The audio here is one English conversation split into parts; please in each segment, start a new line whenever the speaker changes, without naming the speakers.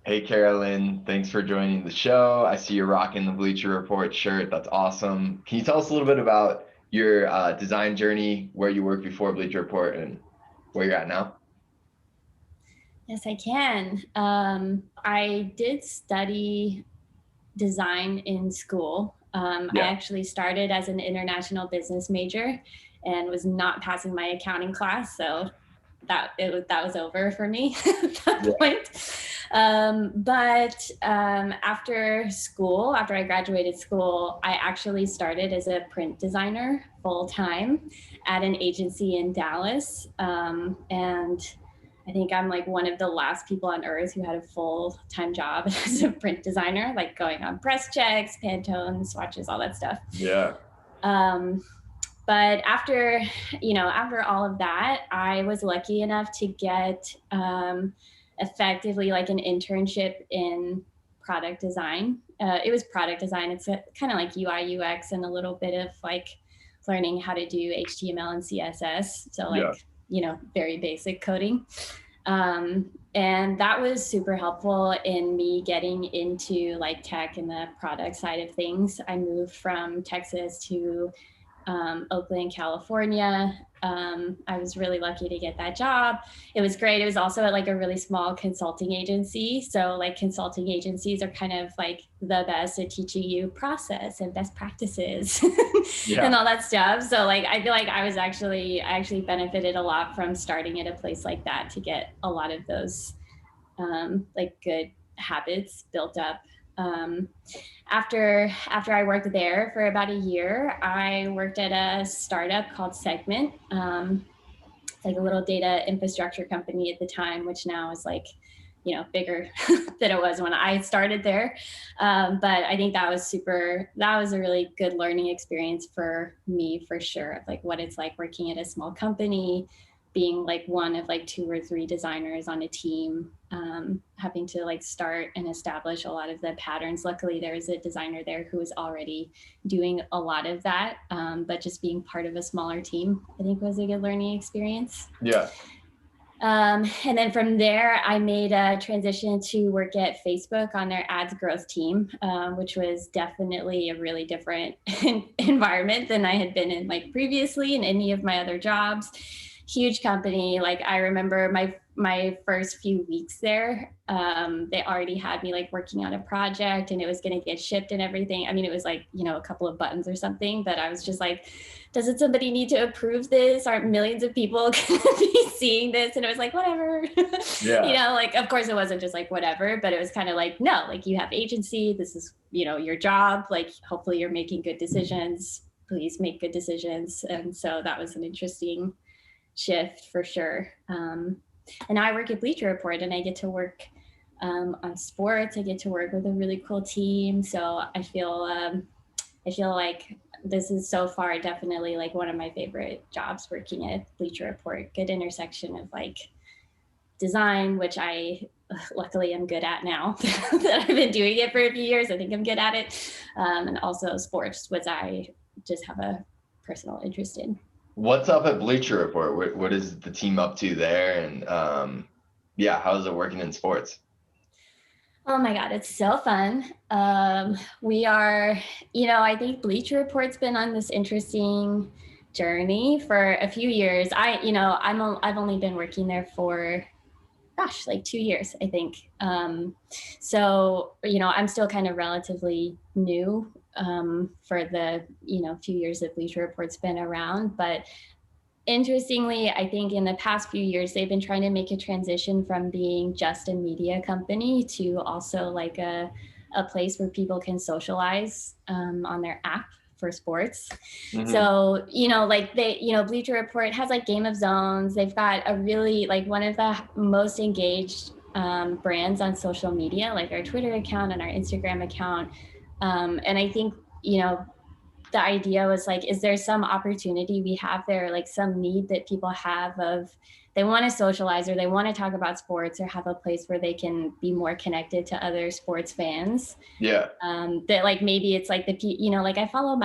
Hey, Carolyn, thanks for joining the show. I see you're rocking the Bleacher Report shirt. That's awesome. Can you tell us a little bit about your design journey, where you worked before Bleacher Report, and where you're at now?
Yes, I can. I did study design in school. I
Yeah.
actually started as an international business major and was not passing my accounting class, so that was over for me at that
Yeah.
point. But after school, after I graduated school, I actually started as a print designer full time at an agency in Dallas, and I think I'm like one of the last people on earth who had a full time job as a print designer, like going on press checks, Pantone, swatches, all that stuff.
Yeah.
Um, but after all of that, I was lucky enough to get effectively like an internship in product design. It was product design. It's kind of like UI UX and a little bit of like learning how to do HTML and CSS. So
Yeah.
like very basic coding. And that was super helpful in me getting into like tech and the product side of things. I moved from Texas to Oakland, California. I was really lucky to get that job. It was great. It was also at like a really small consulting agency. So like consulting agencies are kind of like the best at teaching you process and best practices and
Yeah.
all that stuff. So like I feel like I actually benefited a lot from starting at a place like that to get a lot of those like good habits built up. Um, after I worked there for about a year, I worked at a startup called Segment. It's like a little data infrastructure company at the time, which now is like, bigger than it was when I started there. But I think that was a really good learning experience for me for sure, of like what it's like working at a small company, being like one of like two or three designers on a team, having to like start and establish a lot of the patterns. Luckily, there was a designer there who was already doing a lot of that, but just being part of a smaller team, I think was a good learning experience.
Yeah.
And then from there, I made a transition to work at Facebook on their ads growth team, which was definitely a really different environment than I had been in like previously in any of my other jobs. Huge company. Like I remember my first few weeks there, they already had me like working on a project and it was going to get shipped and everything. I mean, it was like, a couple of buttons or something, but I was just like, doesn't somebody need to approve this? Aren't millions of people going to be seeing this? And it was like, whatever.
Yeah.
Like, of course, it wasn't just like, whatever, but it was kind of like, no, like you have agency. This is, your job. Like, hopefully you're making good decisions. Please make good decisions. And so that was an interesting shift for sure. And now I work at Bleacher Report and I get to work on sports. I get to work with a really cool team. So I feel like this is so far definitely like one of my favorite jobs working at Bleacher Report. Good intersection of like design, which I luckily am good at now that I've been doing it for a few years. I think I'm good at it. And also sports, which I just have a personal interest in.
What's up at Bleacher Report? What is the team up to there? And yeah, how's it working in sports?
Oh my God, it's so fun. We are, I think Bleacher Report's been on this interesting journey for a few years. I've only been working there for, gosh, like 2 years, I think. So, I'm still kind of relatively new for the, few years that Bleacher Report's been around. But interestingly, I think in the past few years, they've been trying to make a transition from being just a media company to also like a place where people can socialize on their app for sports.
Hmm.
So, like Bleacher Report has like Game of Zones. They've got a really like one of the most engaged brands on social media, like our Twitter account and our Instagram account. And I think, the idea was like, is there some opportunity we have there, like some need that people have of they want to socialize or they want to talk about sports or have a place where they can be more connected to other sports fans.
Yeah.
That like maybe it's like like I follow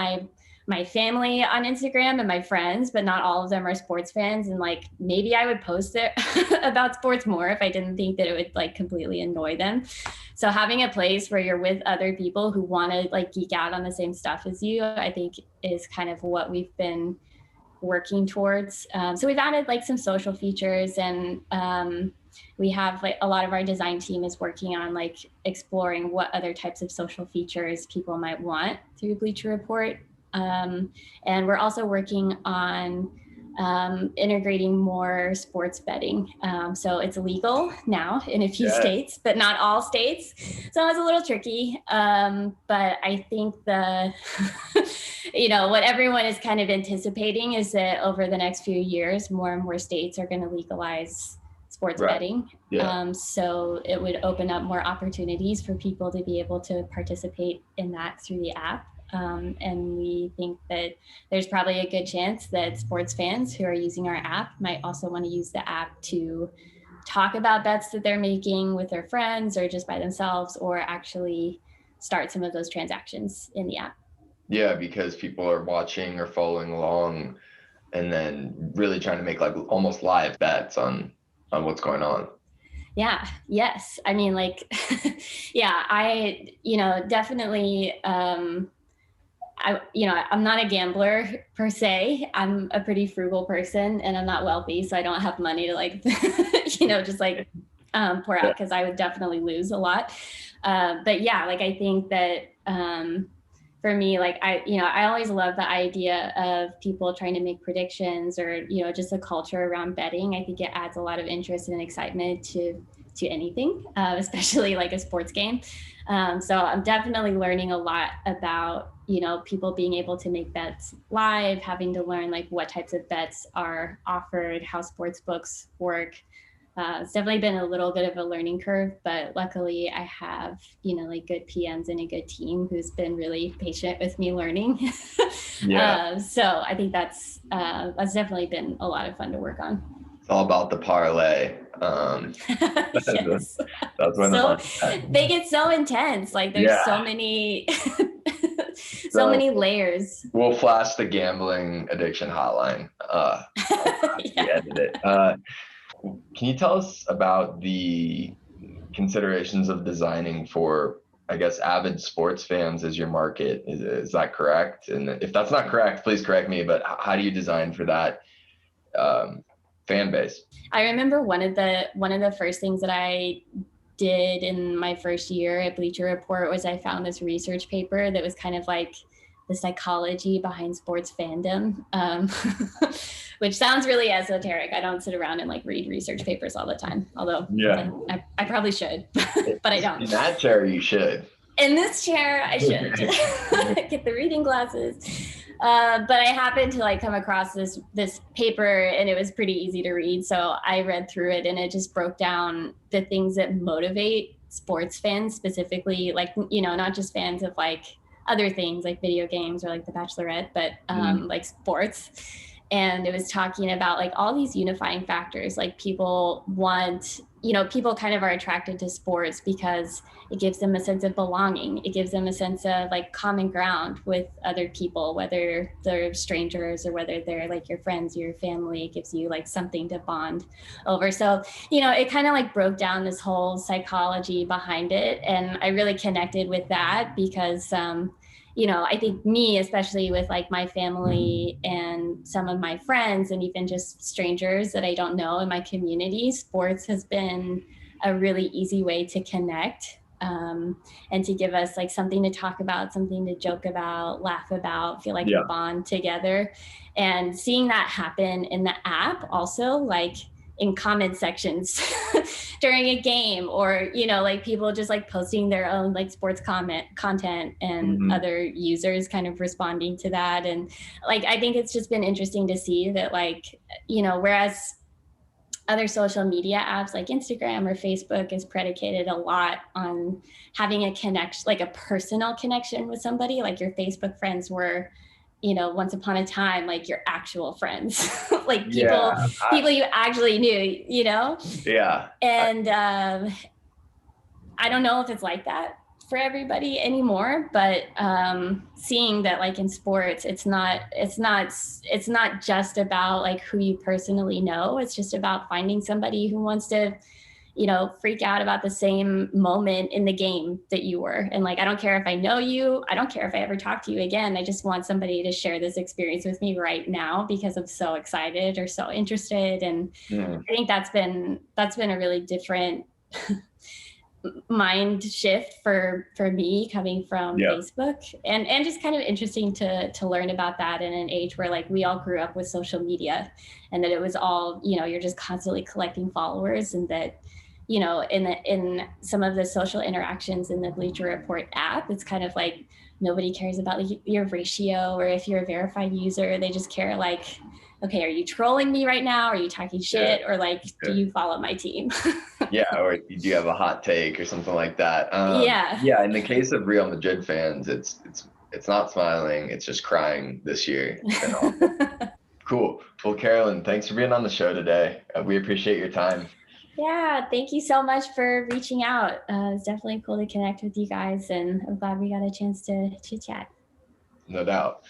my family on Instagram and my friends, but not all of them are sports fans. And like, maybe I would post it about sports more if I didn't think that it would like completely annoy them. So having a place where you're with other people who want to like geek out on the same stuff as you, I think is kind of what we've been working towards. So we've added like some social features, and we have like a lot of our design team is working on like exploring what other types of social features people might want through Bleacher Report. And we're also working on integrating more sports betting. So it's legal now in a few states, but not all states. So it's a little tricky. But I think what everyone is kind of anticipating is that over the next few years, more and more states are going to legalize sports betting. So it would open up more opportunities for people to be able to participate in that through the app. And we think that there's probably a good chance that sports fans who are using our app might also want to use the app to talk about bets that they're making with their friends or just by themselves, or actually start some of those transactions in the app.
Yeah, because people are watching or following along and then really trying to make like almost live bets on what's going on.
Yeah. Yes. I mean, like, yeah, I definitely, I'm not a gambler per se. I'm a pretty frugal person, and I'm not wealthy, so I don't have money to like, just like pour out, because I would definitely lose a lot. But yeah, like I think that for me, like I always love the idea of people trying to make predictions, or just a culture around betting. I think it adds a lot of interest and excitement to anything, especially like a sports game. So I'm definitely learning a lot about people being able to make bets live, having to learn like what types of bets are offered, how sports books work. It's definitely been a little bit of a learning curve, but luckily I have like good PMs and a good team who's been really patient with me learning. So I think that's definitely been a lot of fun to work on.
It's all about the parlay.
Yes.
That's when
they get so intense. Like there's so many so many layers.
We'll flash the gambling addiction hotline. Edit it. Can you tell us about the considerations of designing for, I guess, avid sports fans as your market? Is that correct? And if that's not correct, please correct me, but how do you design for that fan base?
I remember one of the first things that I did in my first year at Bleacher Report was I found this research paper that was kind of like the psychology behind sports fandom, which sounds really esoteric. I don't sit around and like read research papers all the time, although I probably should, but I don't.
In that chair, you should.
In this chair, I should get the reading glasses. But I happened to like come across this paper, and it was pretty easy to read. So I read through it, and it just broke down the things that motivate sports fans specifically, like, not just fans of like other things like video games or like The Bachelorette, but like sports. And it was talking about like all these unifying factors, like people kind of are attracted to sports because it gives them a sense of belonging. It gives them a sense of like common ground with other people, whether they're strangers or whether they're like your friends or your family. It gives you like something to bond over. So, it kind of like broke down this whole psychology behind it. And I really connected with that because, I think me, especially with like my family and some of my friends and even just strangers that I don't know in my community, sports has been a really easy way to connect, and to give us like something to talk about, something to joke about, laugh about, feel like we bond together. And seeing that happen in the app also, like in comment sections during a game, or like people just like posting their own like sports content and other users kind of responding to that. And like I think it's just been interesting to see that, like, whereas other social media apps like Instagram or Facebook is predicated a lot on having a connection, like a personal connection with somebody, like your Facebook friends were once upon a time, like your actual friends, like people you actually knew,
Yeah.
And I don't know if it's like that for everybody anymore, but seeing that like in sports, it's not just about like who you personally know. It's just about finding somebody who wants to, you know, freak out about the same moment in the game that you were. And like, I don't care if I know you, I don't care if I ever talk to you again. I just want somebody to share this experience with me right now because I'm so excited or so interested. And I think that's been a really different mind shift for me coming from
Yeah.
Facebook, and just kind of interesting to learn about that in an age where like we all grew up with social media, and that it was all, you know, you're just constantly collecting followers, and that, you know, in some of the social interactions in the Bleacher Report app, it's kind of like nobody cares about like your ratio or if you're a verified user. They just care like, okay, are you trolling me right now? Are you talking shit? Or like, do you follow my team?
Yeah, or do you have a hot take or something like that?
Yeah.
Yeah, in the case of Real Madrid fans, it's not smiling, it's just crying this year. It's been awful. Cool. Well, Carolann, thanks for being on the show today. We appreciate your time.
Yeah, thank you so much for reaching out. It's definitely cool to connect with you guys, and I'm glad we got a chance to chit chat.
No doubt.